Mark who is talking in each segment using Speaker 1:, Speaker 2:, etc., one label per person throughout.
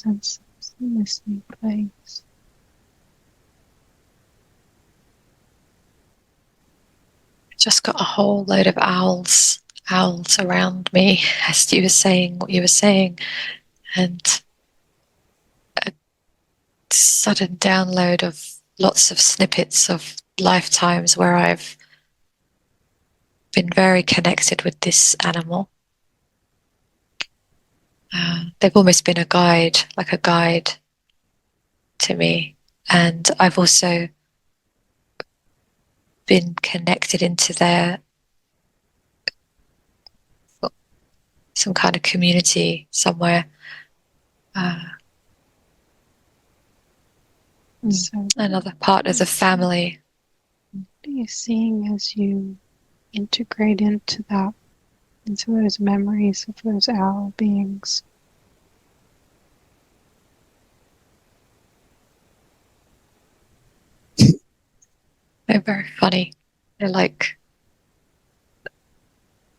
Speaker 1: sense of listening place.
Speaker 2: Just got a whole load of owls around me as you were saying what you were saying, and a sudden download of lots of snippets of lifetimes where I've been very connected with this animal. They've almost been a guide to me, and I've also been connected into some kind of community somewhere.
Speaker 1: So
Speaker 2: another part of the family.
Speaker 1: what are you seeing as you integrate into those memories of those owl beings?
Speaker 2: They're very funny. They're like,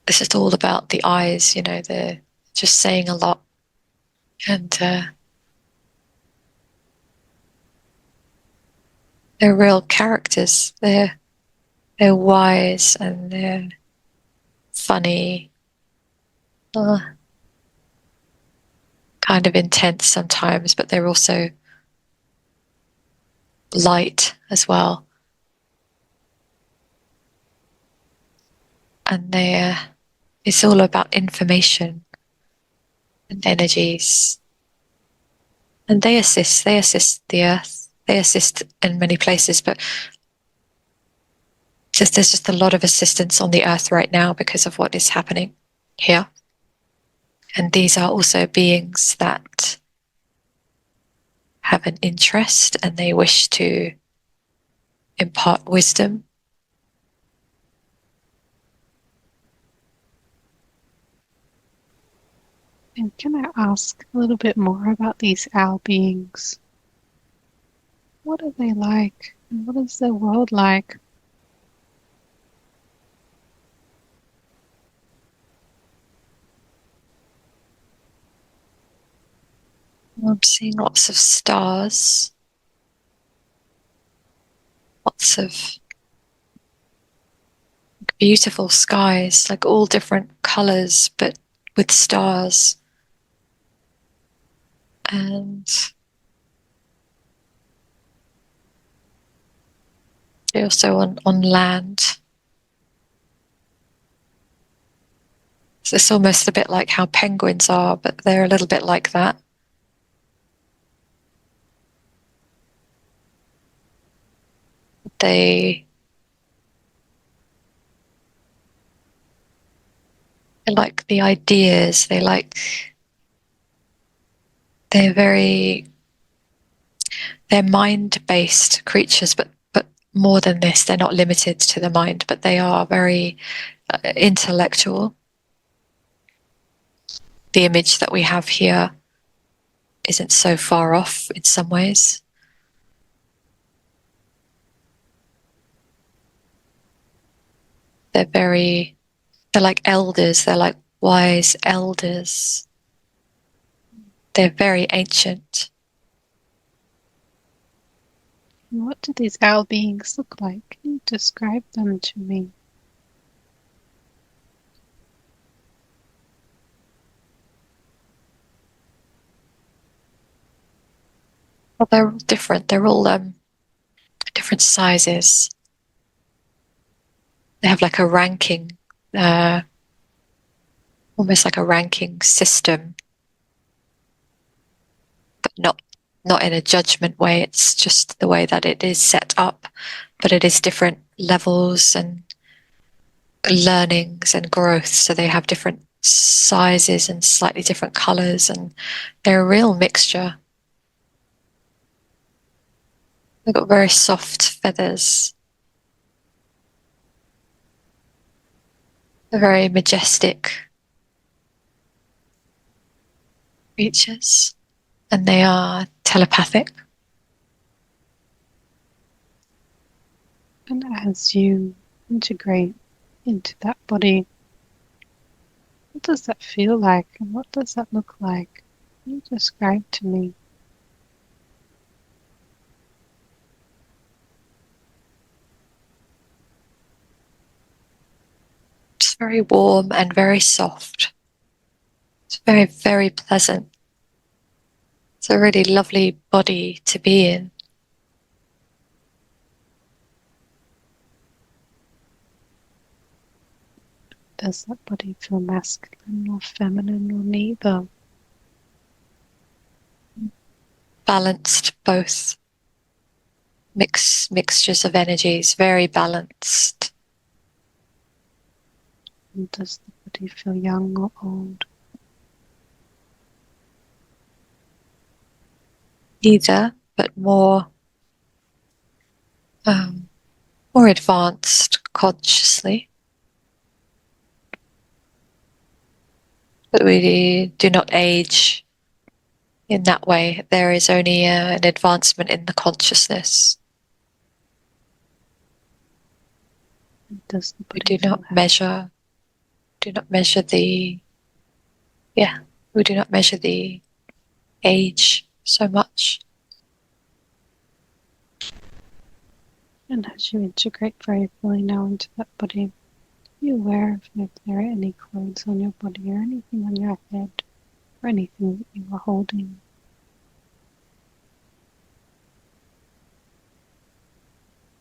Speaker 2: this is all about the eyes, they're just saying a lot. And they're real characters. They're wise and they're funny, kind of intense sometimes, but they're also light as well. And it's all about information and energies. And they assist the earth. They assist in many places, but there's just a lot of assistance on the earth right now because of what is happening here. And these are also beings that have an interest and they wish to impart wisdom.
Speaker 1: And can I ask a little bit more about these owl beings? What are they like? And what is their world like?
Speaker 2: I'm seeing lots of stars, lots of beautiful skies, like all different colors, but with stars. And they're also on land. So it's almost a bit like how penguins are, but they're a little bit like that. They like the ideas. They're mind-based creatures, but more than this, they're not limited to the mind, but they are very intellectual. The image that we have here isn't so far off in some ways. They're like elders. They're like wise elders. They're very ancient.
Speaker 1: And what do these owl beings look like? Can you describe them to me?
Speaker 2: Well, they're different. They're all different sizes. They have like a ranking, almost like a ranking system, but not in a judgment way. It's just the way that it is set up, but it is different levels and learnings and growth. So they have different sizes and slightly different colors, and they're a real mixture. They've got very soft feathers. They're very majestic creatures, and they are telepathic.
Speaker 1: And as you integrate into that body, what does that feel like and what does that look like? You describe to me.
Speaker 2: It's very warm and very soft. It's very, very pleasant. It's a really lovely body to be in.
Speaker 1: Does that body feel masculine or feminine or neither?
Speaker 2: Balanced, both. Mixtures of energies, very balanced.
Speaker 1: And does the body feel young or old?
Speaker 2: Either, but more advanced consciously. But we do not age in that way. There is only an advancement in the consciousness.
Speaker 1: And does the
Speaker 2: We
Speaker 1: body
Speaker 2: do
Speaker 1: feel
Speaker 2: not measure the, yeah, we do not measure the age so much.
Speaker 1: And as you integrate very fully now into that body, are you aware if there are any clothes on your body or anything on your head or anything that you are holding?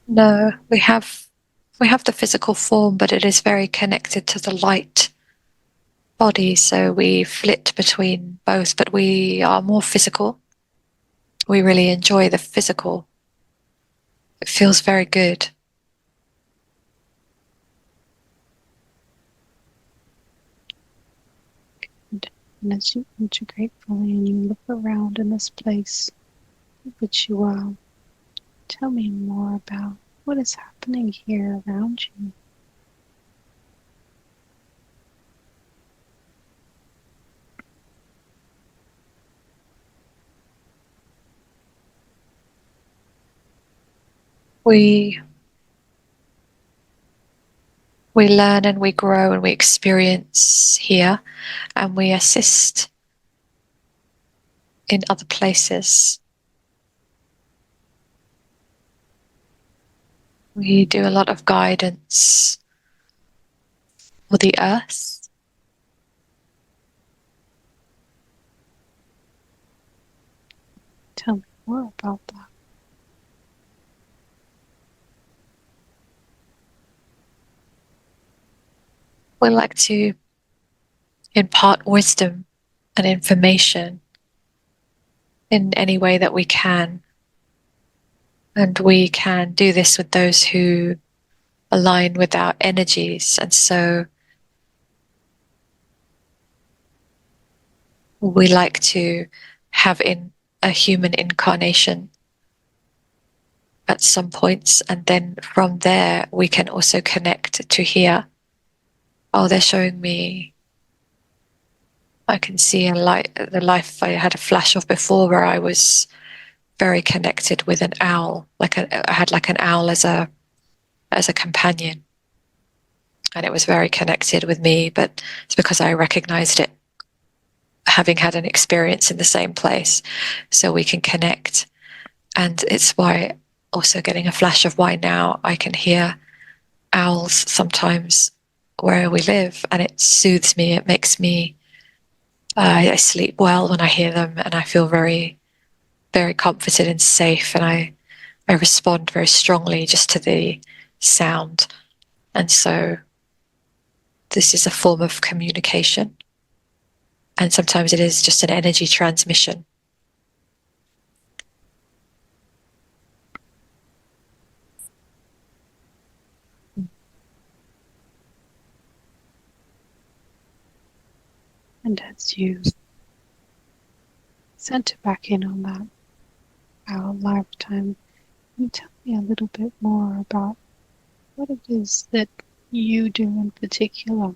Speaker 2: No, we have the physical form, but it is very connected to the light body, so we flit between both, but we are more physical. We really enjoy the physical. It feels very good.
Speaker 1: And as you integrate fully and you look around in this place in which you are, tell me more about what is happening here around you.
Speaker 2: We learn and we grow and we experience here, and we assist in other places. We do a lot of guidance for the earth.
Speaker 1: Tell me more about that.
Speaker 2: We like to impart wisdom and information in any way that we can. And we can do this with those who align with our energies. And so we like to have in a human incarnation at some points, and then from there we can also connect to here. Oh, they're showing me, I can see a light, the life I had a flash of before, where I was very connected with an owl. I had like an owl as a companion, and it was very connected with me. But it's because I recognized it, having had an experience in the same place, so we can connect. And it's why also getting a flash of why now I can hear owls sometimes where we live, and it soothes me. It makes me, I sleep well when I hear them, and I feel very, very comforted and safe. And I respond very strongly just to the sound. And so this is a form of communication. And sometimes it is just an energy transmission.
Speaker 1: And as you center back in on that, our lifetime, can you tell me a little bit more about what it is that you do in particular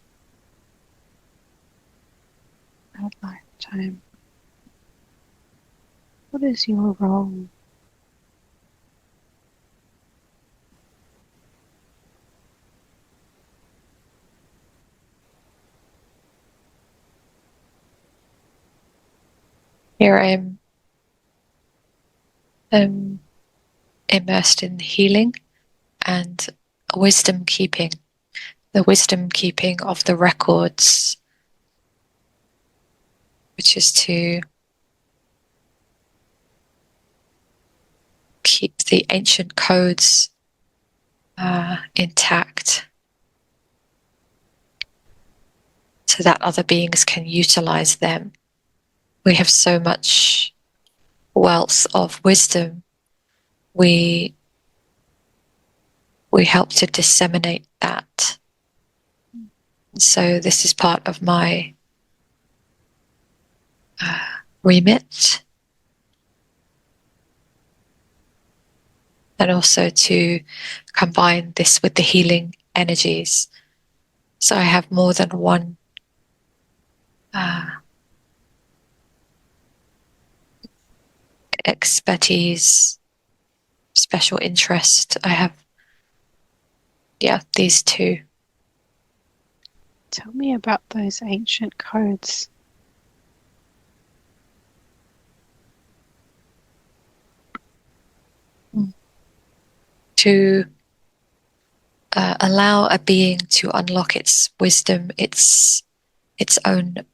Speaker 1: at lifetime? What is your role?
Speaker 2: Here I'm immersed in healing and wisdom keeping. The wisdom keeping of the records, which is to keep the ancient codes intact so that other beings can utilize them. We have so much wealth of wisdom. We help to disseminate that. So this is part of my remit, and also to combine this with the healing energies. So I have more than one expertise, special interest. I have, these two.
Speaker 1: Tell me about those ancient codes.
Speaker 2: To allow a being to unlock its wisdom, its own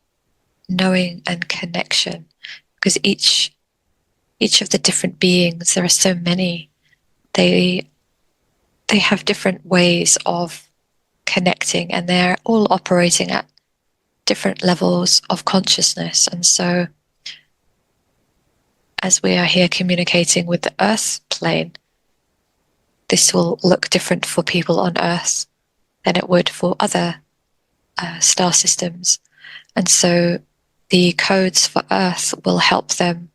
Speaker 2: knowing and connection, because each of the different beings, there are so many, they have different ways of connecting, and they're all operating at different levels of consciousness. And so as we are here communicating with the Earth plane, this will look different for people on Earth than it would for other star systems. And so the codes for Earth will help them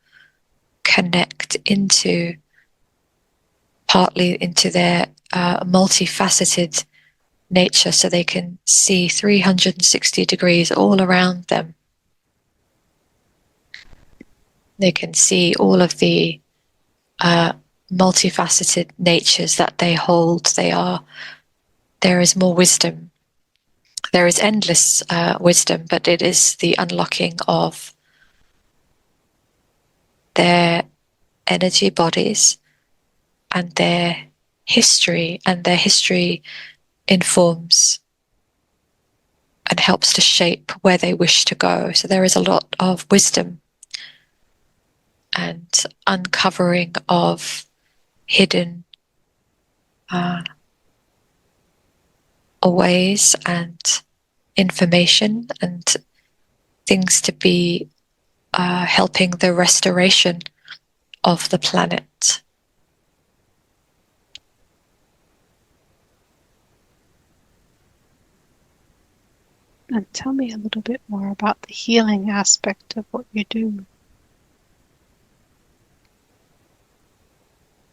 Speaker 2: connect partly into their multifaceted nature, so they can see 360 degrees all around them. They can see all of the multifaceted natures that they hold. There is more wisdom. There is endless wisdom, but it is the unlocking of their energy bodies and their history, and their history informs and helps to shape where they wish to go. So there is a lot of wisdom and uncovering of hidden ways and information and things to be helping the restoration of the planet.
Speaker 1: And tell me a little bit more about the healing aspect of what you do.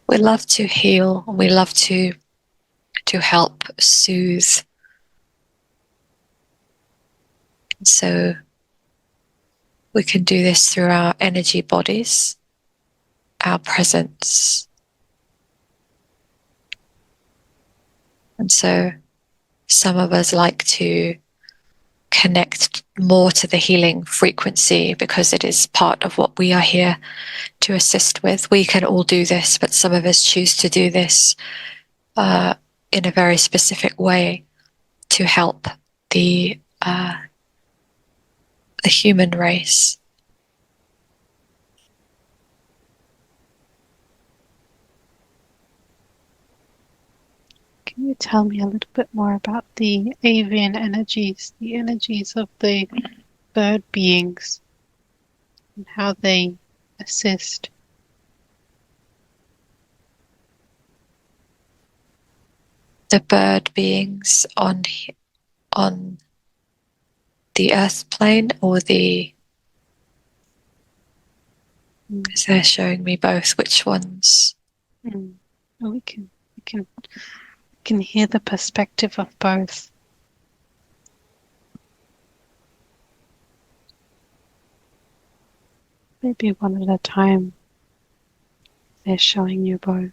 Speaker 2: We love to heal, and we love to help soothe. So we can do this through our energy bodies, our presence. And so some of us like to connect more to the healing frequency because it is part of what we are here to assist with. We can all do this, but some of us choose to do this in a very specific way to help the human race.
Speaker 1: Can you tell me a little bit more about the avian energies, the energies of the bird beings, and how they assist?
Speaker 2: The bird beings on the Earth plane, or because they're showing me both. Which ones?
Speaker 1: Oh, we can hear the perspective of both. Maybe one at a time. They're showing you both.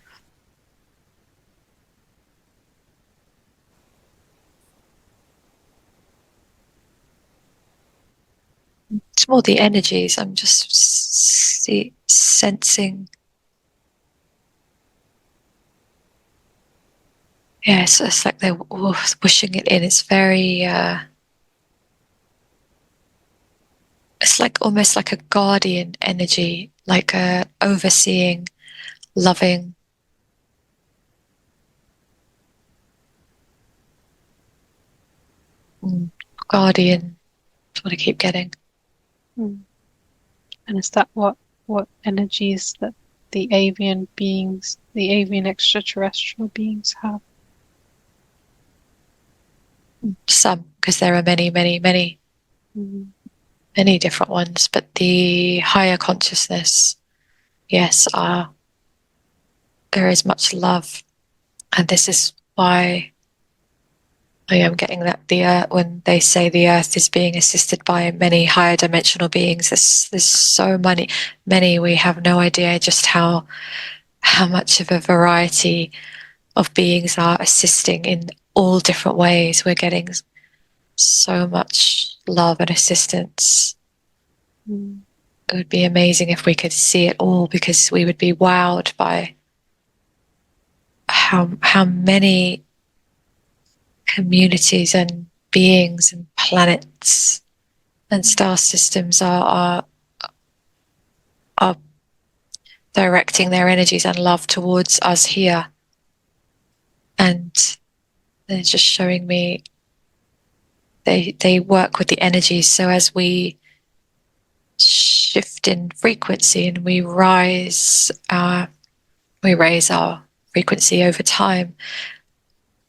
Speaker 2: more the energies. I'm just sensing. Yeah, so it's like they're pushing it in. It's very, it's like almost like a guardian energy, like a overseeing, loving. Guardian. That's what I keep getting.
Speaker 1: And is that what energies that the avian beings, the avian extraterrestrial beings have?
Speaker 2: Some, because there are many, many, many, many different ones. But the higher consciousness, yes, there is much love, and this is why I am getting that the earth, when they say the earth is being assisted by many higher dimensional beings, there's so many we have no idea just how much of a variety of beings are assisting in all different ways. We're getting so much love and assistance. It would be amazing if we could see it all, because we would be wowed by how many communities and beings and planets and star systems are directing their energies and love towards us here. And they're just showing me they work with the energies. So as we shift in frequency and we raise our frequency over time,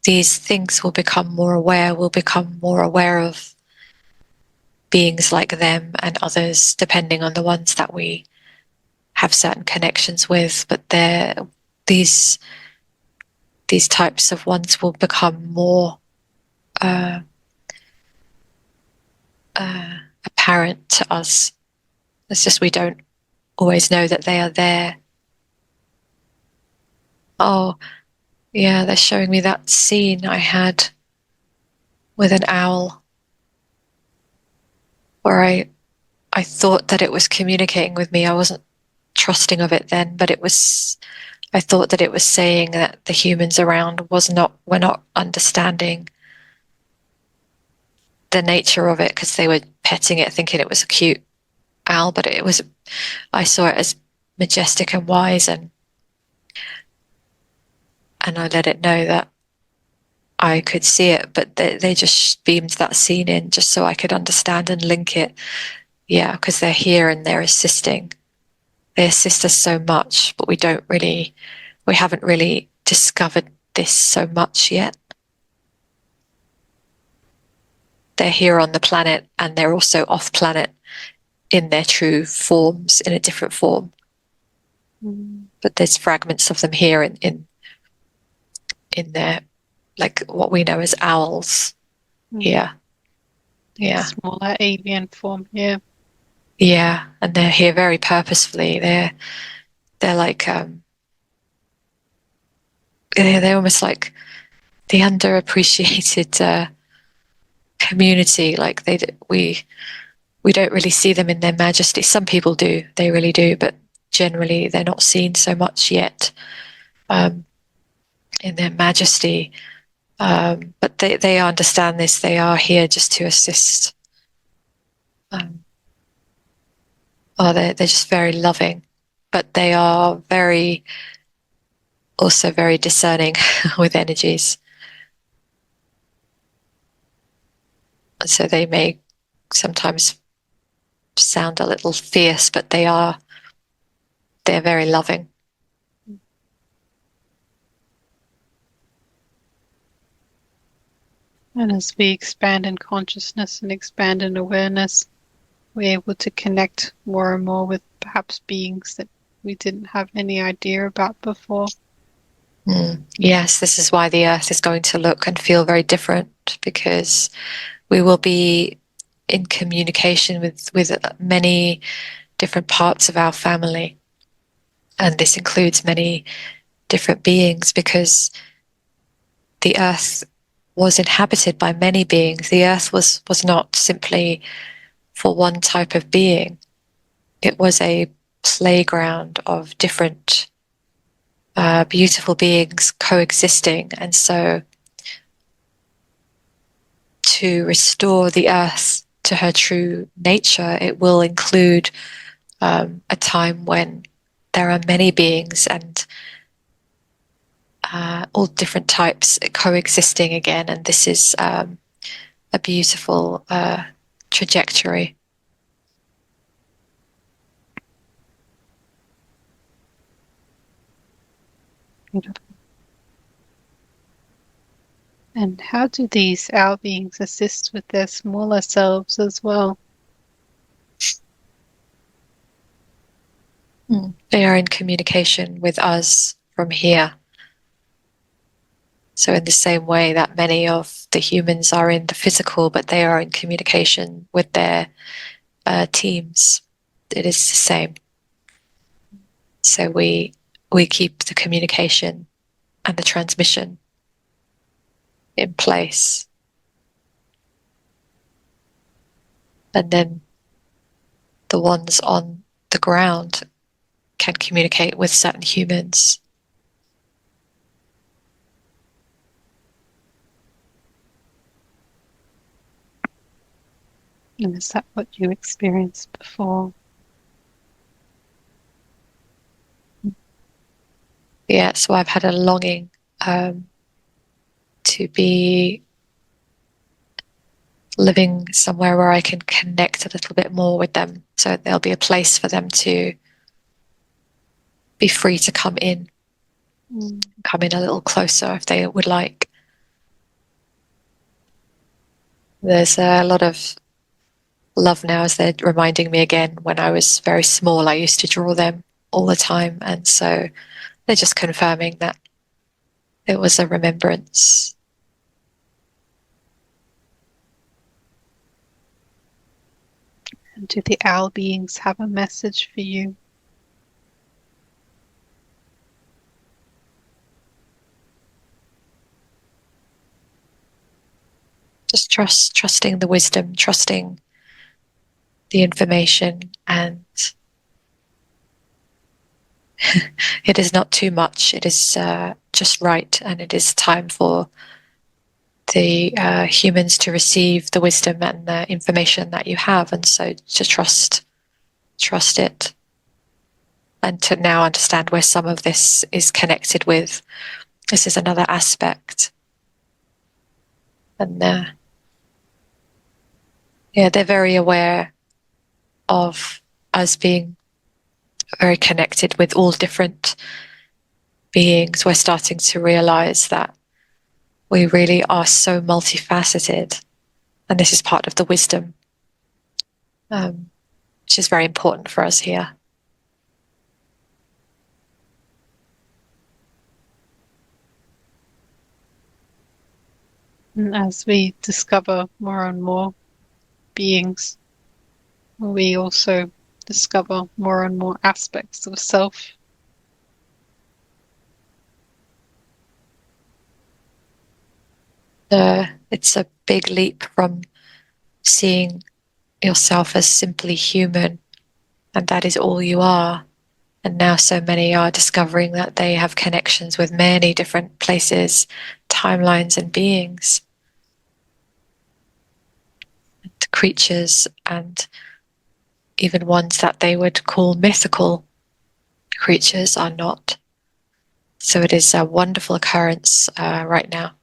Speaker 2: these things will become more aware. We'll become more aware of beings like them and others, depending on the ones that we have certain connections with. But these types of ones will become more apparent to us. It's just we don't always know that they are there. Oh, yeah, they're showing me that scene I had with an owl where I thought that it was communicating with me. I wasn't trusting of it then, but I thought that it was saying that the humans around were not understanding the nature of it, because they were petting it thinking it was a cute owl, but I saw it as majestic and wise, and I let it know that I could see it, but they just beamed that scene in just so I could understand and link it. Yeah, because they're here and they're assisting. They assist us so much, but we haven't really discovered this so much yet. They're here on the planet, and they're also off planet in their true forms, in a different form. But there's fragments of them here in their, like what we know as owls. Yeah. Yeah.
Speaker 1: Smaller avian form here.
Speaker 2: Yeah, and they're here very purposefully. They're like they're almost like the underappreciated community. Like we don't really see them in their majesty. Some people do, they really do, but generally they're not seen so much yet in their majesty. But they understand this. They are here just to assist. They're just very loving, but they are also very discerning with energies. And so they may sometimes sound a little fierce, but they're very loving.
Speaker 1: And as we expand in consciousness and expand in awareness, we're able to connect more and more with perhaps beings that we didn't have any idea about before.
Speaker 2: Yes, this is why the Earth is going to look and feel very different, because we will be in communication with many different parts of our family. And this includes many different beings, because the Earth was inhabited by many beings. The Earth was not simply for one type of being. It was a playground of different beautiful beings coexisting. And so to restore the earth to her true nature, it will include a time when there are many beings and all different types coexisting again. And this is a beautiful trajectory.
Speaker 1: Beautiful. And how do these owl beings assist with their smaller selves as well?
Speaker 2: They are in communication with us from here. So in the same way that many of the humans are in the physical, but they are in communication with their teams, it is the same. So we keep the communication and the transmission in place. And then the ones on the ground can communicate with certain humans.
Speaker 1: And is that what you experienced before?
Speaker 2: Yeah, so I've had a longing to be living somewhere where I can connect a little bit more with them. So there'll be a place for them to be free to come in a little closer if they would like. There's a lot of love now as they're reminding me again, when I was very small, I used to draw them all the time. And so they're just confirming that it was a remembrance.
Speaker 1: And do the owl beings have a message for you?
Speaker 2: Just trusting the wisdom, trusting the information, and it is not too much. It is just right, and it is time for the humans to receive the wisdom and the information that you have, and so to trust it, and to now understand where some of this is connected with. This is another aspect, and yeah, they're very aware of us being very connected with all different beings. We're starting to realize that we really are so multifaceted, and this is part of the wisdom, which is very important for us here.
Speaker 1: And as we discover more and more beings, we also discover more and more aspects of self.
Speaker 2: It's a big leap from seeing yourself as simply human, and that is all you are. And now so many are discovering that they have connections with many different places, timelines, and beings, and creatures, and even ones that they would call mythical creatures are not. So it is a wonderful occurrence right now.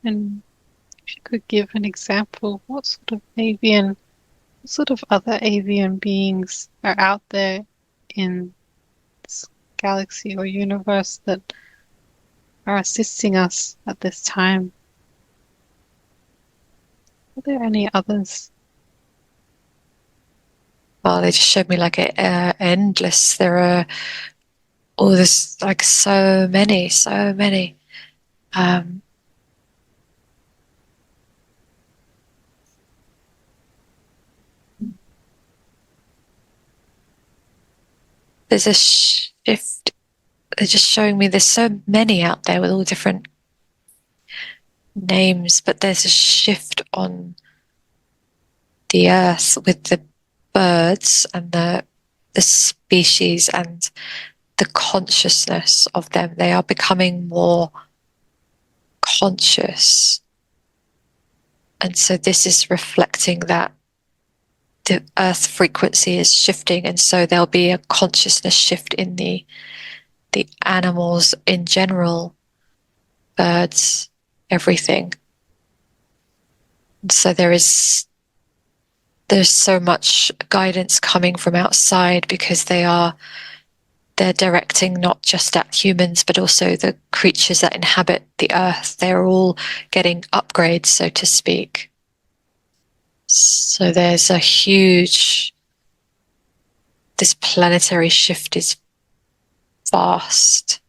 Speaker 1: And if you could give an example, what sort of other avian beings are out there in this galaxy or universe that are assisting us at this time? Are there any others?
Speaker 2: Well, they just showed me like endless. There are there's like so many. There's a shift. They're just showing me there's so many out there with all different names, but there's a shift on the earth with the birds and the species and the consciousness of them. They are becoming more conscious. And so this is reflecting that the earth frequency is shifting, and so there'll be a consciousness shift in the animals in general, birds, everything. And so there's so much guidance coming from outside, because they're directing not just at humans but also the creatures that inhabit the earth. They're all getting upgrades, so to speak. So there's a huge, this planetary shift is vast,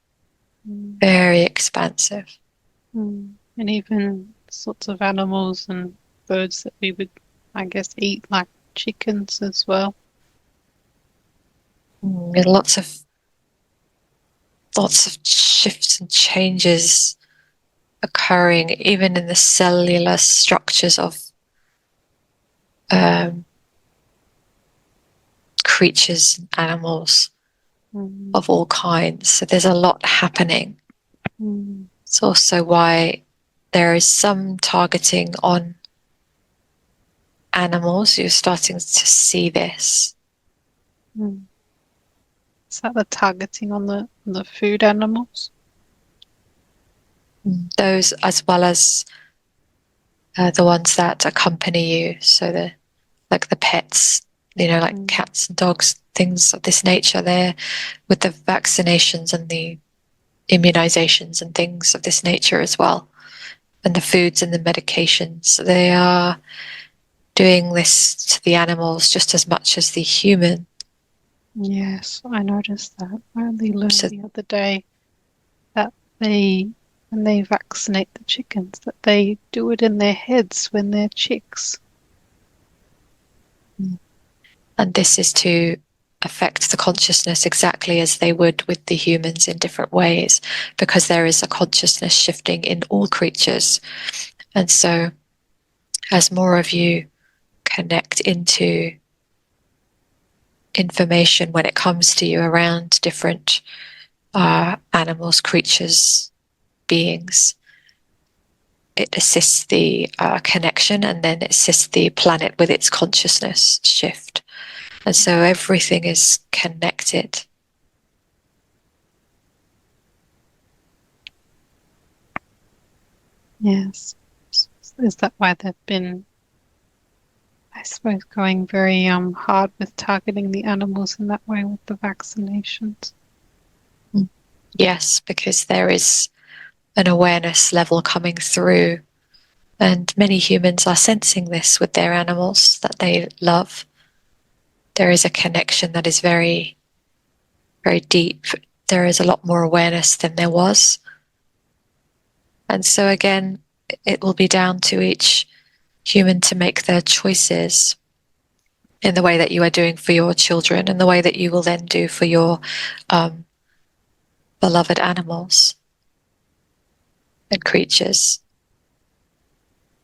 Speaker 2: very expansive.
Speaker 1: And even sorts of animals and birds that we would, I guess, eat, like chickens as well.
Speaker 2: And lots of shifts and changes occurring, even in the cellular structures of creatures and animals of all kinds. So there's a lot happening. It's also why there is some targeting on animals. You're starting to see this.
Speaker 1: Is that the targeting on the food animals?
Speaker 2: Those, as well as the ones that accompany you. So like the pets, like cats and dogs, things of this nature. There, with the vaccinations and the immunizations and things of this nature as well, and the foods and the medications. They are doing this to the animals just as much as the human.
Speaker 1: Yes, I noticed that. I only learned the other day that when they vaccinate the chickens, that they do it in their heads when they're chicks.
Speaker 2: And this is to affect the consciousness exactly as they would with the humans in different ways, because there is a consciousness shifting in all creatures. And so as more of you connect into information when it comes to you around different animals, creatures, beings, it assists the connection, and then it assists the planet with its consciousness shift. And so everything is connected.
Speaker 1: Yes. Is that why they've been, I suppose, going very hard with targeting the animals in that way with the vaccinations?
Speaker 2: Yes, because there is an awareness level coming through, and many humans are sensing this with their animals that they love. There is a connection that is very, very deep. There is a lot more awareness than there was. And so again, it will be down to each human to make their choices in the way that you are doing for your children, and the way that you will then do for your beloved animals and creatures.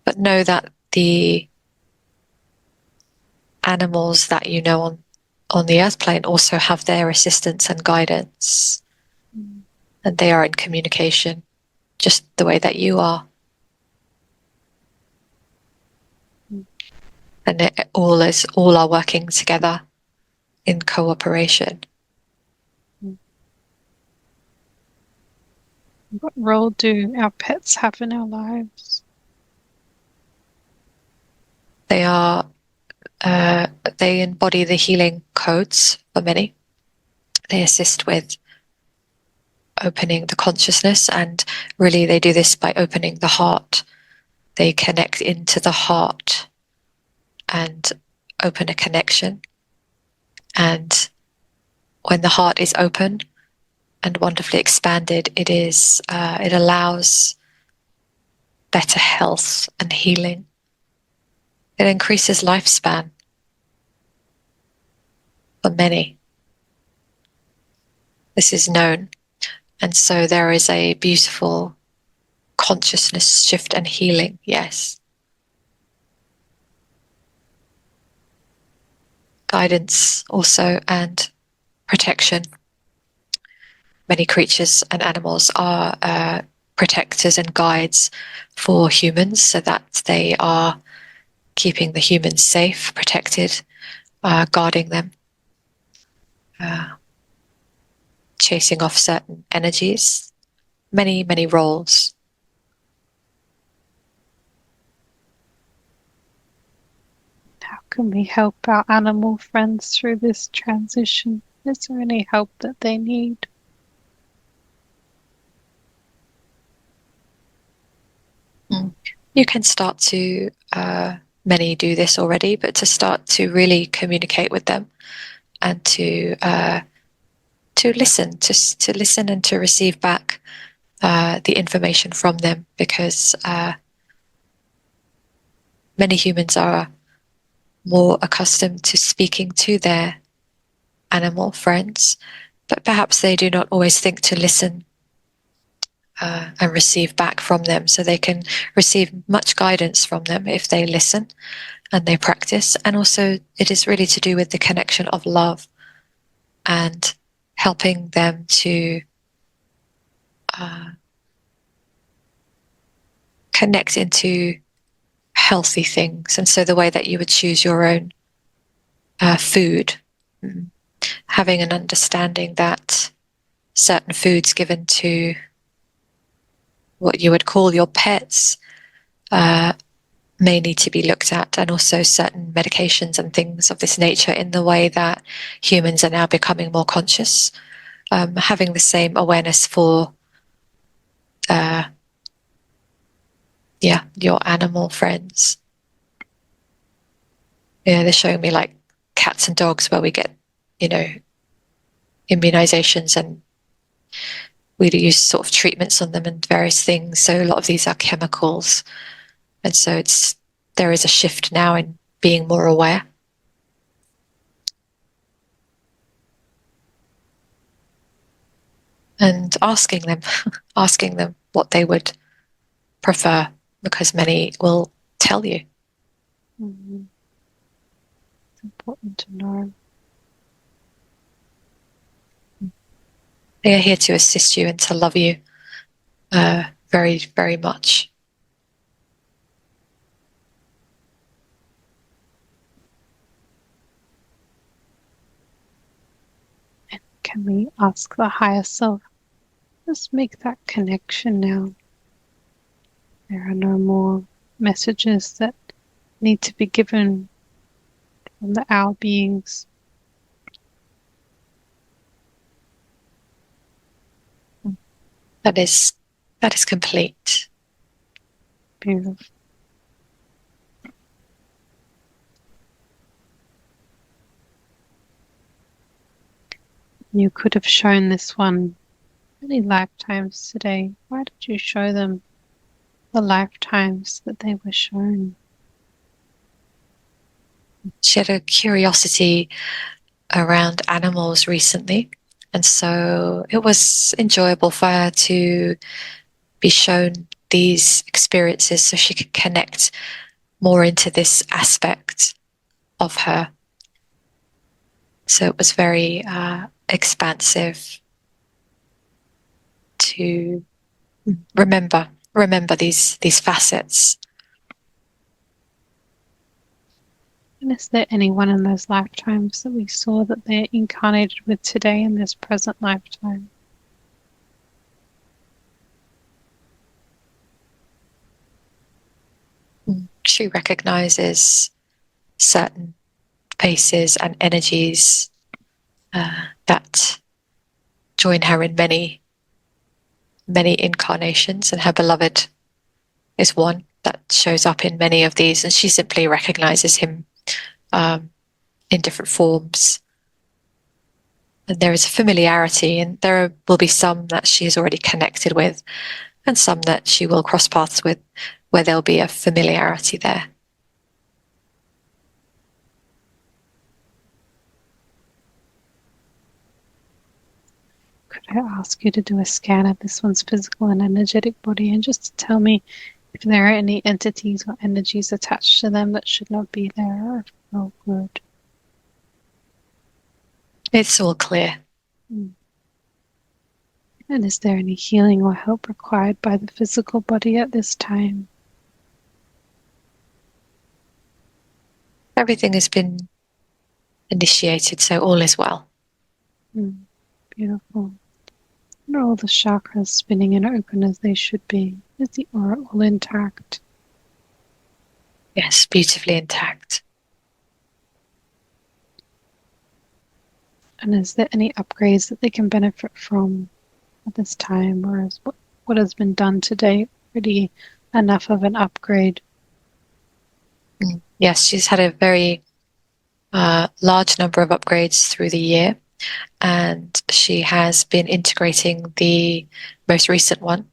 Speaker 2: But know that the animals that you know on the earth plane also have their assistance and guidance, and they are in communication just the way that you are. And it all are working together in cooperation.
Speaker 1: What role do our pets have in our lives?
Speaker 2: They embody the healing codes for many. They assist with opening the consciousness, and really they do this by opening the heart. They connect into the heart and open a connection. And when the heart is open and wonderfully expanded, it allows better health and healing. It increases lifespan for many. This is known. And so there is a beautiful consciousness shift and healing, yes. Guidance also, and protection. Many creatures and animals are protectors and guides for humans, so that they are keeping the humans safe, protected, guarding them, chasing off certain energies. Many, many roles.
Speaker 1: How can we help our animal friends through this transition? Is there any help that they need?
Speaker 2: You can start to, many do this already, but to start to really communicate with them and to listen, to listen and to receive back the information from them, because many humans are more accustomed to speaking to their animal friends, but perhaps they do not always think to listen and receive back from them, so they can receive much guidance from them if they listen and they practice. And also it is really to do with the connection of love and helping them to connect into healthy things. And so the way that you would choose your own food, having an understanding that certain foods given to what you would call your pets may need to be looked at, and also certain medications and things of this nature, in the way that humans are now becoming more conscious, having the same awareness for your animal friends. Yeah, they're showing me like cats and dogs where we get, immunizations, and we use sort of treatments on them and various things. So a lot of these are chemicals. And so there is a shift now in being more aware. And asking them what they would prefer, because many will tell you.
Speaker 1: Mm-hmm. It's important to know.
Speaker 2: They are here to assist you and to love you very, very much.
Speaker 1: And can we ask the higher self, let's make that connection now. There are no more messages that need to be given from the owl beings.
Speaker 2: That is complete.
Speaker 1: Beautiful. You could have shown this one many lifetimes today. Why did you show them the lifetimes that they were shown?
Speaker 2: She had a curiosity around animals recently, and so it was enjoyable for her to be shown these experiences so she could connect more into this aspect of her. So it was very expansive to remember these facets.
Speaker 1: And is there anyone in those lifetimes that we saw that they're incarnated with today in this present lifetime?
Speaker 2: She recognizes certain faces and energies that join her in many, many incarnations, and her beloved is one that shows up in many of these, and she simply recognizes him in different forms. And there is a familiarity, and there will be some that she is already connected with, and some that she will cross paths with, where there'll be a familiarity there.
Speaker 1: Could I ask you to do a scan of this one's physical and energetic body and just to tell me if there are any entities or energies attached to them that should not be there, or if it's all good?
Speaker 2: It's all clear.
Speaker 1: Mm. And is there any healing or help required by the physical body at this time?
Speaker 2: Everything has been initiated, so all is well.
Speaker 1: Beautiful. And are all the chakras spinning and open as they should be? Is the aura all intact?
Speaker 2: Yes, beautifully intact.
Speaker 1: And is there any upgrades that they can benefit from at this time, or is what has been done today pretty enough of an upgrade?
Speaker 2: Yes, she's had a very large number of upgrades through the year, and she has been integrating the most recent one.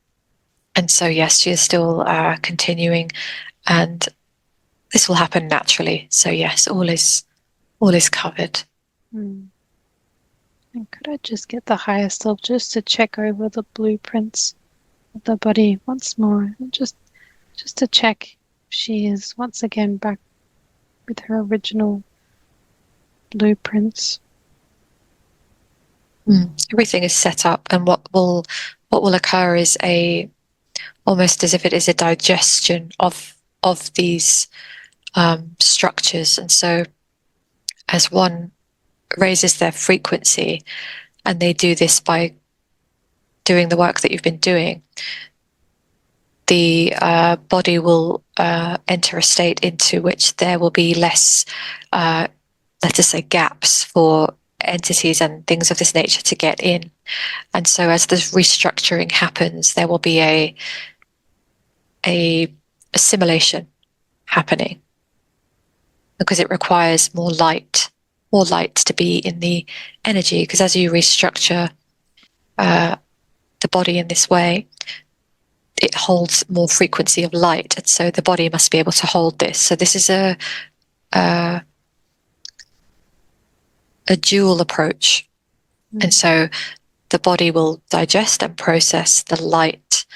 Speaker 2: And so, yes, she is still continuing, and this will happen naturally. So, yes, all is covered.
Speaker 1: And could I just get the higher self just to check over the blueprints of the body once more, just to check if she is once again back with her original blueprints?
Speaker 2: Everything is set up, and what will occur is almost as if it is a digestion of these structures. And so, as one raises their frequency, and they do this by doing the work that you've been doing, the body will enter a state into which there will be less, let us say, gaps for entities and things of this nature to get in. And so as this restructuring happens, there will be a assimilation happening, because it requires more light to be in the energy, because as you restructure the body in this way, it holds more frequency of light, and so the body must be able to hold this. So this is a dual approach. And so the body will digest and process the light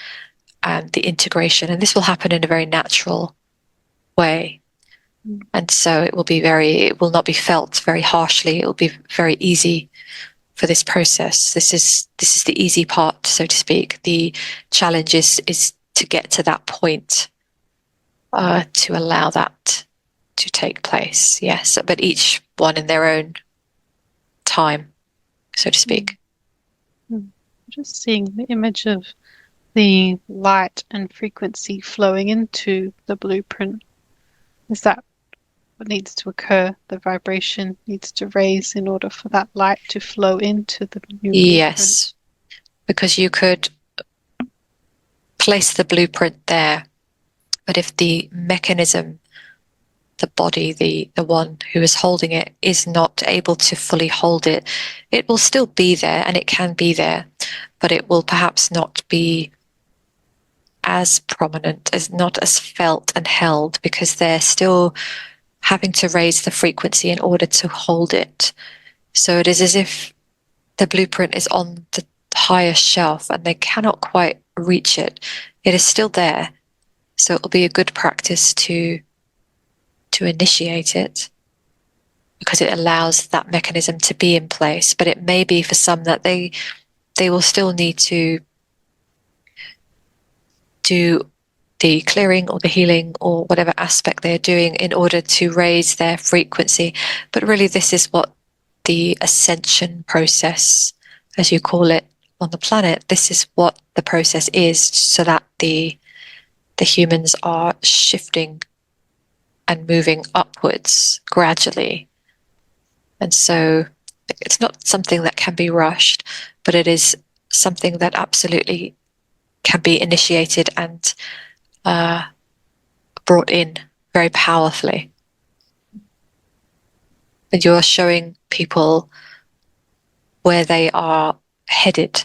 Speaker 2: and the integration, and this will happen in a very natural way. And so it will not be felt very harshly. It will be very easy for this process. This is the easy part, so to speak. The challenge is to get to that point, to allow that to take place. Yes, but each one in their own time, so to speak.
Speaker 1: Just seeing the image of the light and frequency flowing into the blueprint. Is that what needs to occur? The vibration needs to raise in order for that light to flow into the new blueprint?
Speaker 2: Yes, because you could place the blueprint there, but if the mechanism, the body, the one who is holding it, is not able to fully hold it, it will still be there, and it can be there, but it will perhaps not be as prominent, as not as felt and held, because they're still having to raise the frequency in order to hold it. So it is as if the blueprint is on the highest shelf and they cannot quite reach it. It is still there. So it will be a good practice to initiate it, because it allows that mechanism to be in place. But it may be for some that they will still need to do the clearing or the healing or whatever aspect they're doing in order to raise their frequency. But really, this is what the ascension process, as you call it on the planet, this is what the process is, so that the humans are shifting and moving upwards gradually. And so it's not something that can be rushed, but it is something that absolutely can be initiated and brought in very powerfully. And you're showing people where they are headed,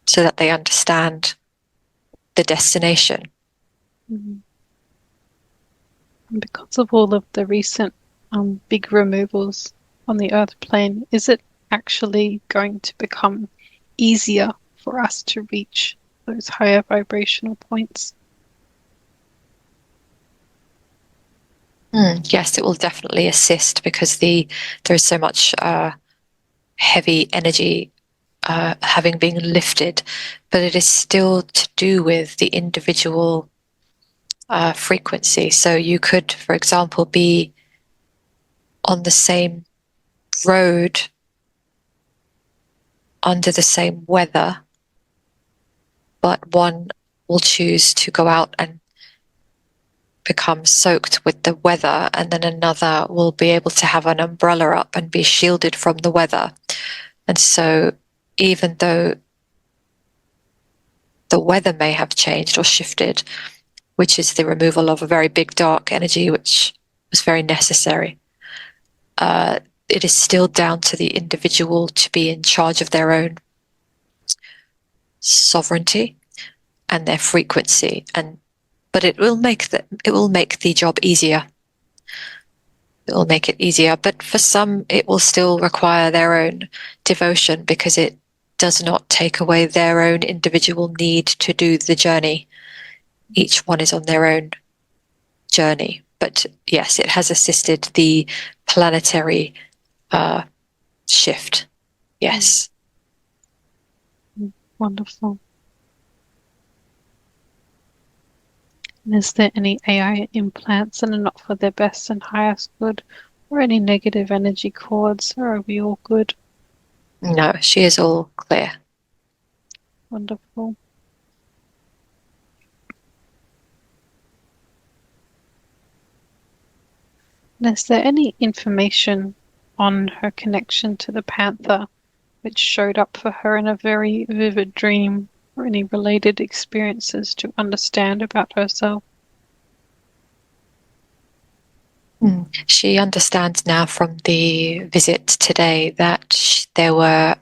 Speaker 2: so that they understand the destination.
Speaker 1: And because of all of the recent big removals on the Earth plane, is it actually going to become easier for us to reach those higher vibrational points?
Speaker 2: Yes, it will definitely assist because there is so much heavy energy having been lifted, but it is still to do with the individual frequency. So you could, for example, be on the same road under the same weather, but one will choose to go out and become soaked with the weather, and then another will be able to have an umbrella up and be shielded from the weather. And so even though the weather may have changed or shifted, which is the removal of a very big dark energy, which was very necessary, it is still down to the individual to be in charge of their own sovereignty and their frequency. But it will make the job easier. It will make it easier. But for some, it will still require their own devotion because it does not take away their own individual need to do the journey. Each one is on their own journey. But yes, it has assisted the planetary shift. Yes.
Speaker 1: Wonderful. And is there any AI implants that are not for their best and highest good, or any negative energy cords, or are we all good?
Speaker 2: No, she is all clear.
Speaker 1: Wonderful. And is there any information on her connection to the Panther which showed up for her in a very vivid dream, or any related experiences to understand about herself?
Speaker 2: She understands now from the visit today that there were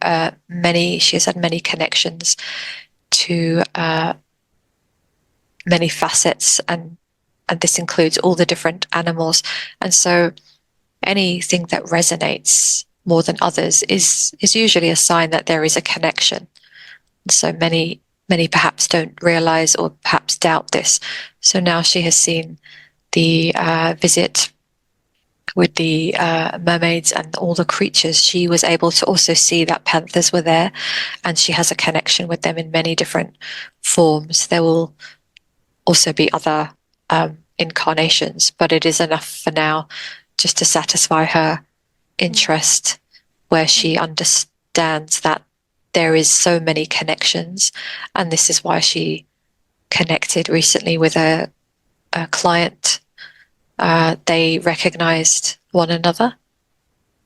Speaker 2: she has had many connections to many facets, and this includes all the different animals. And so anything that resonates more than others is usually a sign that there is a connection. And so many perhaps don't realize or perhaps doubt this. So now she has seen the visit with the mermaids and all the creatures. She was able to also see that panthers were there, and she has a connection with them in many different forms. There will also be other incarnations, but it is enough for now just to satisfy her interest, where she understands that there is so many connections, and this is why she connected recently with a client. They recognized one another,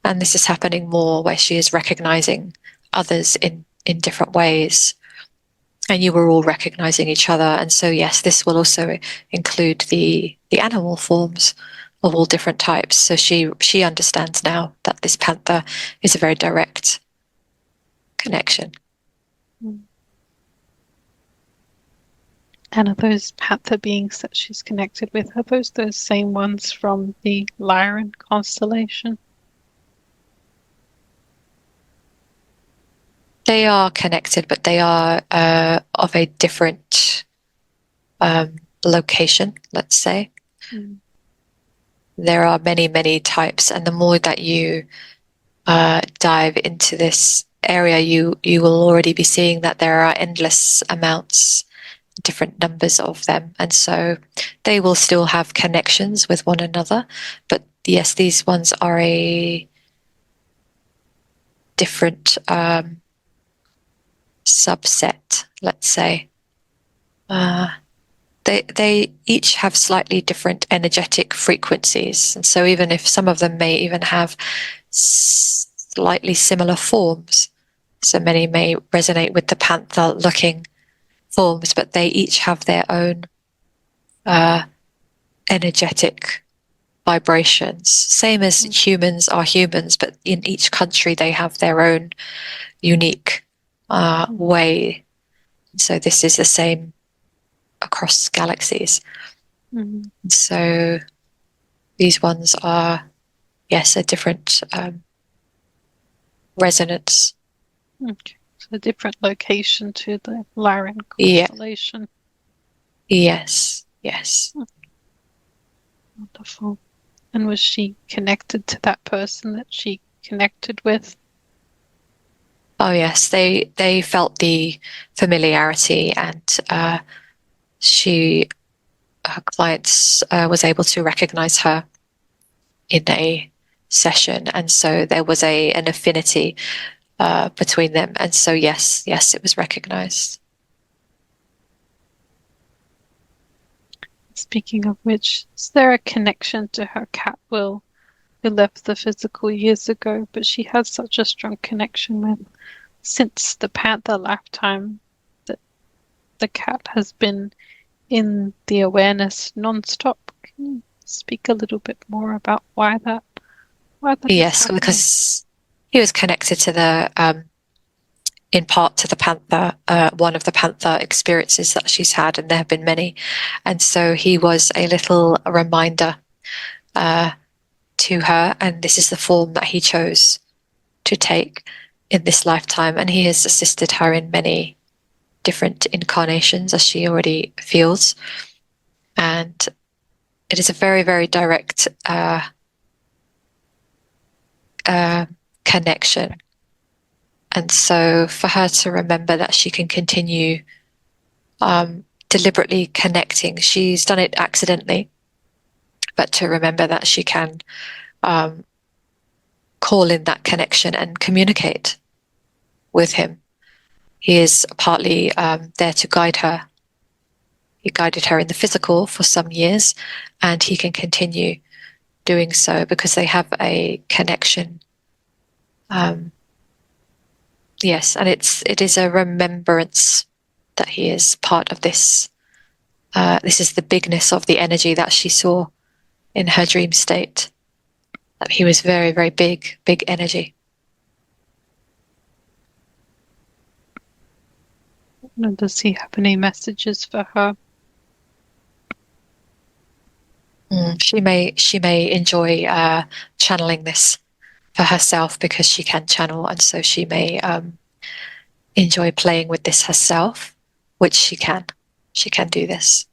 Speaker 2: and this is happening more where she is recognizing others in different ways, and you were all recognizing each other. And so yes, this will also include the animal forms of all different types. So she understands now that this panther is a very direct connection.
Speaker 1: And are those panther beings that she's connected with, are those same ones from the Lyran constellation?
Speaker 2: They are connected, but they are of a different location, let's say. There are many types, and the more that you dive into this area, you will already be seeing that there are endless amounts, different numbers of them, and so they will still have connections with one another. But yes, these ones are a different subset, let's say. They each have slightly different energetic frequencies, and so even if some of them may even have slightly similar forms, so many may resonate with the panther looking forms, but they each have their own energetic vibrations, same as humans are humans, but in each country they have their own unique way. So this is the same across galaxies. So these ones are, yes, a different resonance.
Speaker 1: Okay. So a different location to the Lyran
Speaker 2: Yeah.
Speaker 1: constellation.
Speaker 2: Yes. Yes.
Speaker 1: Wonderful. And was she connected to that person that she connected with?
Speaker 2: Oh yes, they felt the familiarity, and her clients was able to recognize her in a session, and so there was an affinity between them, and so yes, it was recognized.
Speaker 1: Speaking of which, is there a connection to her cat Will, who left the physical years ago, but she has such a strong connection with since the Panther lifetime that the cat has been in the awareness non-stop? Can you speak a little bit more about why that is
Speaker 2: Yes,
Speaker 1: happening?
Speaker 2: because he was connected to the in part to the Panther, one of the Panther experiences that she's had, and there have been many, and so he was a little reminder to her, and this is the form that he chose to take in this lifetime, and he has assisted her in many different incarnations, as she already feels, and it is a very, very direct connection. And so for her to remember that she can continue deliberately connecting, she's done it accidentally, but to remember that she can call in that connection and communicate with him. He is partly there to guide her. He guided her in the physical for some years, and he can continue doing so because they have a connection. Yes, and it is a remembrance that he is part of this. This is the bigness of the energy that she saw in her dream state. That he was very, very big, big energy.
Speaker 1: And does he have any messages for her?
Speaker 2: She may enjoy channeling this for herself because she can channel, and so she may enjoy playing with this herself, which she can. She can do this.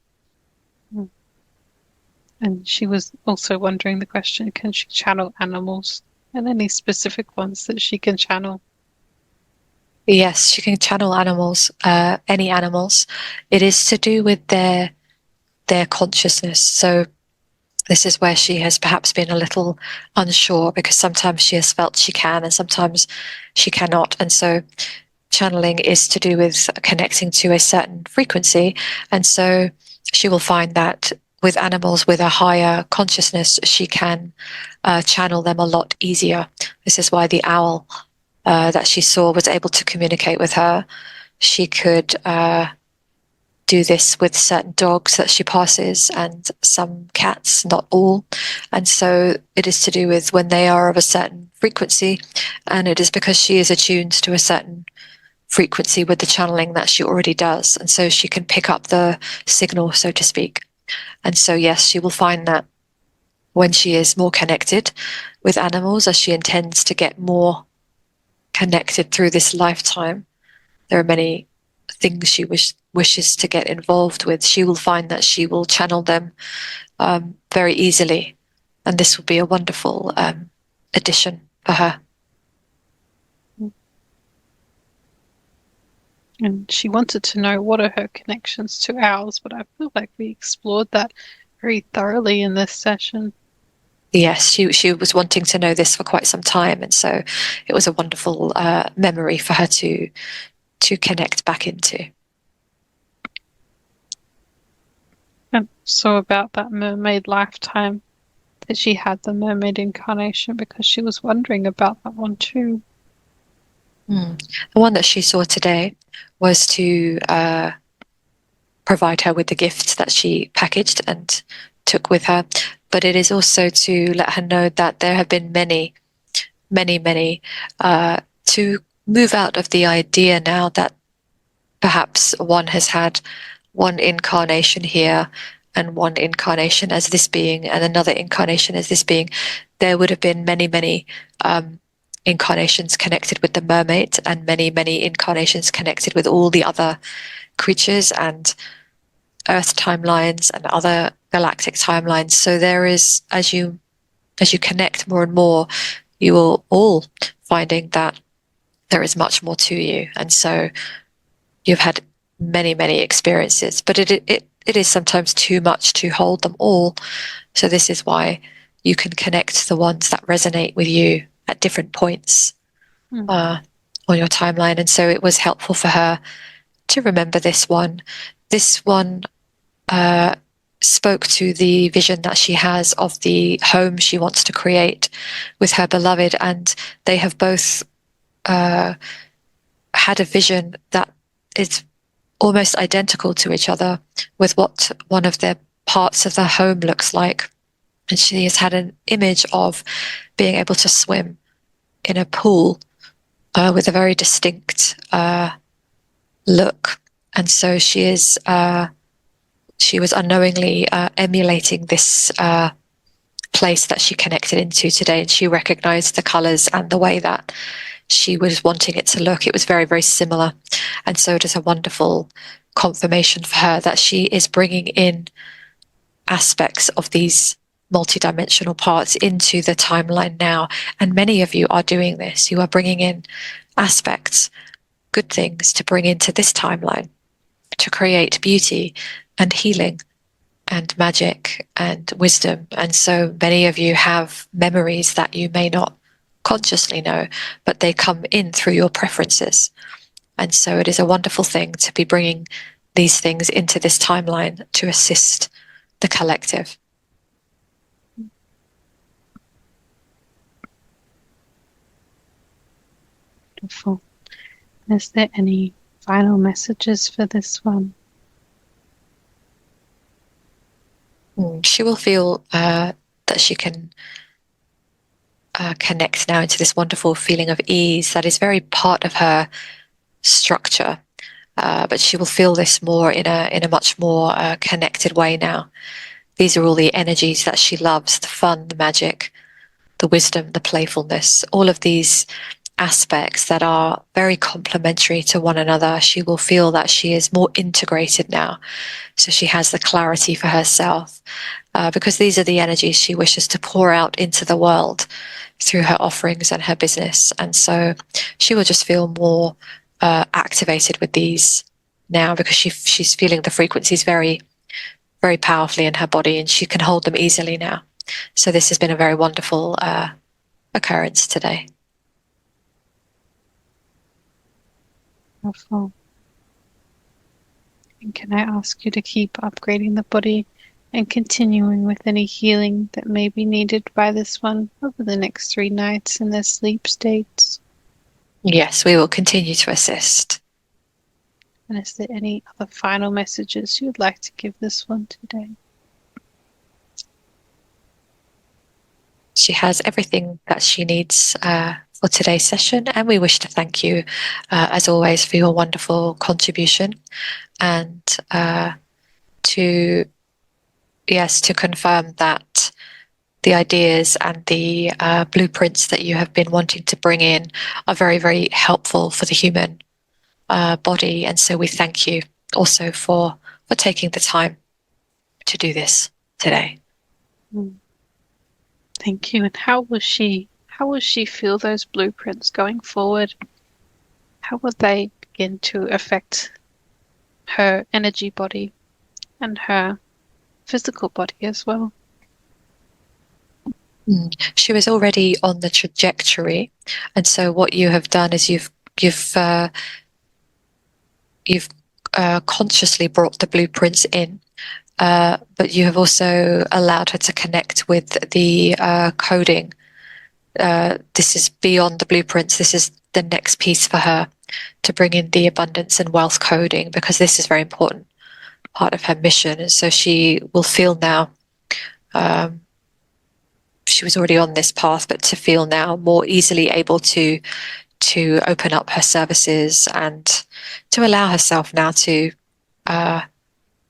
Speaker 1: And she was also wondering the question, can she channel animals? And any specific ones that she can channel?
Speaker 2: Yes, she can channel animals, any animals. It is to do with their consciousness. So this is where she has perhaps been a little unsure because sometimes she has felt she can and sometimes she cannot. And so channeling is to do with connecting to a certain frequency. And so she will find that with animals with a higher consciousness, she can channel them a lot easier. This is why the owl that she saw was able to communicate with her. She could do this with certain dogs that she passes and some cats, not all. And so it is to do with when they are of a certain frequency, and it is because she is attuned to a certain frequency with the channeling that she already does. And so she can pick up the signal, so to speak. And so, yes, she will find that when she is more connected with animals, as she intends to get more connected through this lifetime, there are many things she wishes to get involved with. She will find that she will channel them very easily, and this will be a wonderful addition for her.
Speaker 1: And she wanted to know what are her connections to owls, but I feel like we explored that very thoroughly in this session.
Speaker 2: Yes, she was wanting to know this for quite some time, and so it was a wonderful memory for her to connect back into.
Speaker 1: And so about that mermaid lifetime, that she had the mermaid incarnation, because she was wondering about that one too.
Speaker 2: The one that she saw today was to provide her with the gifts that she packaged and took with her, but it is also to let her know that there have been many, many, many to move out of the idea now that perhaps one has had one incarnation here and one incarnation as this being and another incarnation as this being. There would have been many, many incarnations connected with the Mermaid, and many, many incarnations connected with all the other creatures and Earth timelines and other galactic timelines. So there is, as you connect more and more, you will all finding that there is much more to you. And so you've had many, many experiences, but it is sometimes too much to hold them all. So this is why you can connect the ones that resonate with you at different points on your timeline. And so it was helpful for her to remember this one. This one spoke to the vision that she has of the home she wants to create with her beloved, and they have both had a vision that is almost identical to each other with what one of their parts of the home looks like. And she has had an image of being able to swim in a pool with a very distinct look. And so she was unknowingly emulating this place that she connected into today, and she recognized the colors and the way that she was wanting it to look. It was very, very similar. And so it is a wonderful confirmation for her that she is bringing in aspects of these multidimensional parts into the timeline now. And many of you are doing this. You are bringing in aspects, good things to bring into this timeline to create beauty and healing and magic and wisdom. And so many of you have memories that you may not consciously know, but they come in through your preferences. And so it is a wonderful thing to be bringing these things into this timeline to assist the collective.
Speaker 1: Beautiful. Is there any final messages for this one?
Speaker 2: She will feel that she can connect now into this wonderful feeling of ease that is very part of her structure. But she will feel this more in a much more connected way now. These are all the energies that she loves: the fun, the magic, the wisdom, the playfulness, all of these aspects that are very complementary to one another. She will feel that she is more integrated now. So she has the clarity for herself, because these are the energies she wishes to pour out into the world through her offerings and her business. And so she will just feel more activated with these now, because she's feeling the frequencies very, very powerfully in her body, and she can hold them easily now. So this has been a very wonderful occurrence today.
Speaker 1: Wonderful. And can I ask you to keep upgrading the body and continuing with any healing that may be needed by this one over the next 3 nights in their sleep states?
Speaker 2: Yes, we will continue to assist.
Speaker 1: And is there any other final messages you would like to give this one today?
Speaker 2: She has everything that she needs for today's session, and we wish to thank you, as always, for your wonderful contribution, and to confirm that the ideas and the blueprints that you have been wanting to bring in are very, very helpful for the human body. And so we thank you also for taking the time to do this today.
Speaker 1: Thank you. And how will she feel those blueprints going forward? How will they begin to affect her energy body and her physical body as well?
Speaker 2: She was already on the trajectory, and so what you have done is you've consciously brought the blueprints in, but you have also allowed her to connect with the coding. This is beyond the blueprints. This is the next piece for her, to bring in the abundance and wealth coding, because this is very important part of her mission. And so she will feel now, she was already on this path, but to feel now more easily able to open up her services and to allow herself now to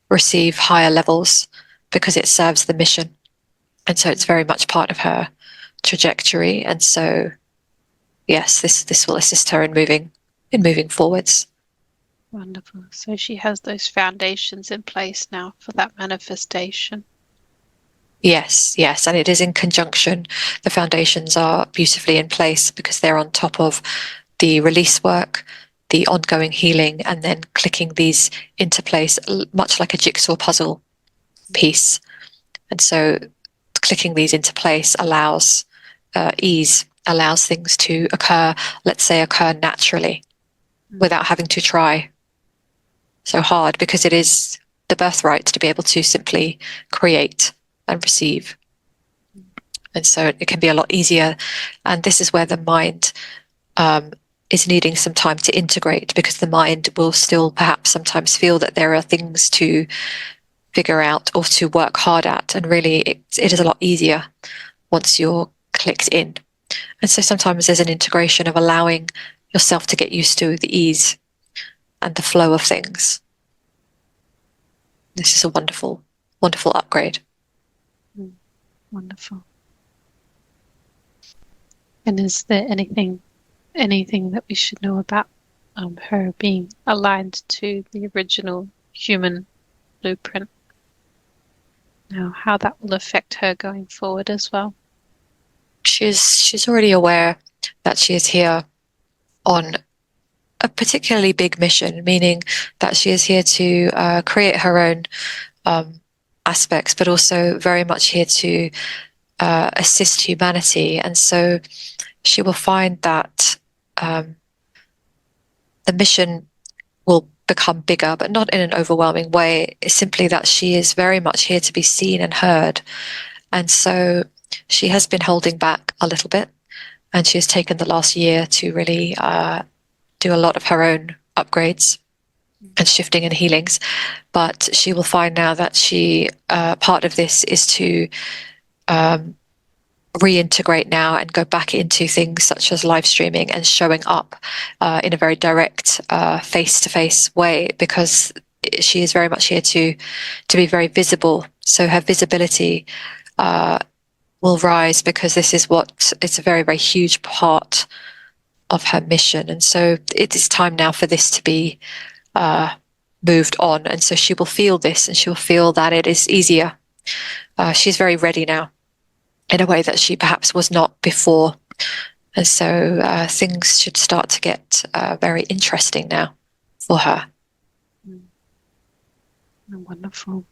Speaker 2: receive higher levels, because it serves the mission. And so it's very much part of her trajectory. And so yes, this will assist her in moving forwards.
Speaker 1: Wonderful. So she has those foundations in place now for that manifestation.
Speaker 2: Yes, yes, and it is in conjunction. The foundations are beautifully in place because they're on top of the release work, the ongoing healing, and then clicking these into place, much like a jigsaw puzzle piece. And so clicking these into place allows ease, allows things to occur, let's say, occur naturally without having to try so hard, because it is the birthright to be able to simply create and receive. And so it can be a lot easier. And this is where the mind is needing some time to integrate, because the mind will still perhaps sometimes feel that there are things to figure out or to work hard at. And really, it is a lot easier once you're clicked in. And so sometimes there's an integration of allowing yourself to get used to the ease and the flow of things. This is a wonderful, wonderful upgrade.
Speaker 1: Wonderful. And is there anything that we should know about her being aligned to the original human blueprint? Now, how that will affect her going forward as well?
Speaker 2: She's already aware that she is here on a particularly big mission, meaning that she is here to create her own aspects, but also very much here to assist humanity. And so she will find that the mission will become bigger, but not in an overwhelming way. It's simply that she is very much here to be seen and heard. And so she has been holding back a little bit, and she has taken the last year to really do a lot of her own upgrades and shifting and healings. But she will find now that she part of this is to reintegrate now and go back into things such as live streaming and showing up in a very direct face-to-face way, because she is very much here to be very visible. So her visibility will rise, because this is what it's a very, very huge part of her mission. And so it is time now for this to be moved on. And so she will feel this, and she'll feel that it is easier. She's very ready now in a way that she perhaps was not before. And so things should start to get very interesting now for her.
Speaker 1: Wonderful.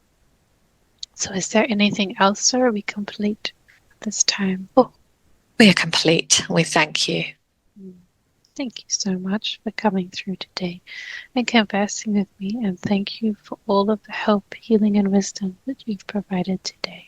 Speaker 1: So is there anything else, or are we complete at this time?
Speaker 2: Oh, we are complete. We thank you.
Speaker 1: Thank you so much for coming through today and conversing with me, and thank you for all of the help, healing, and wisdom that you've provided today.